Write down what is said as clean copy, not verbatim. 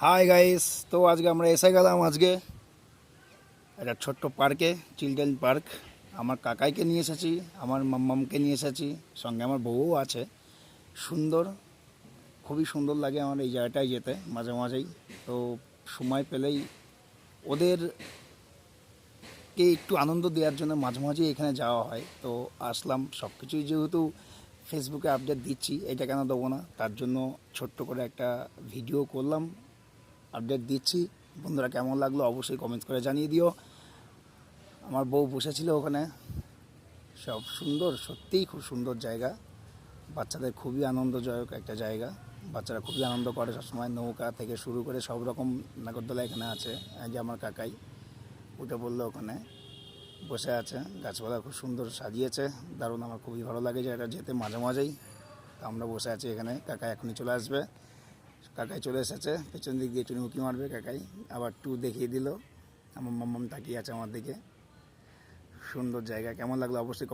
Hi guys, তো আজকে আমরা এসে গেলাম আজকে একটা ছোট্ট পার্কে, চিলড্রেন পার্ক। আমার কাকাইকে নিয়ে এসেছি, আমার মাম্মামকে নিয়ে এসেছি, সঙ্গে আমার বউও আছে। সুন্দর, খুবই সুন্দর লাগে আমার এই জায়গাটায় যেতে মাঝে মাঝেই। তো সময় পেলেই ওদেরকে একটু আনন্দ দেওয়ার জন্য মাঝে মাঝেই এখানে যাওয়া হয়। তো আসলাম, সব কিছুই যেহেতু ফেসবুকে আপডেট দিচ্ছি, এটা কেন দেবো না, তার জন্য ছোট্ট করে একটা ভিডিও করলাম, আপডেট দিচ্ছি। বন্ধুরা কেমন লাগলো অবশ্যই কমেন্টস করে জানিয়ে দিও। আমার বউ বসেছিল ওখানে, সব সুন্দর, সত্যিই খুব সুন্দর জায়গা। বাচ্চাদের খুবই আনন্দদায়ক একটা জায়গা, বাচ্চারা খুবই আনন্দ করে সবসময়। নৌকা থেকে শুরু করে সব রকম নাগরদোলা এখানে আছে। এই যে আমার কাকাই উঠে পড়লো, ওখানে বসে আছে। গাছপালা খুব সুন্দর সাজিয়েছে, দারুণ। আমার খুবই ভালো লাগে জায়গাটা যেতে মাঝে মাঝেই। তো আমরা বসে আছি এখানে, কাকা এখনই চলে আসবে। কাকাই চলে এসেছে, পেছন দিক দিয়ে একটু উঁকি মারবে কাকাই। আবার টু দেখিয়ে দিল, আমার মাম্মাম তাকিয়ে আছে আমার দিকে। সুন্দর জায়গা, কেমন লাগলো অবশ্যই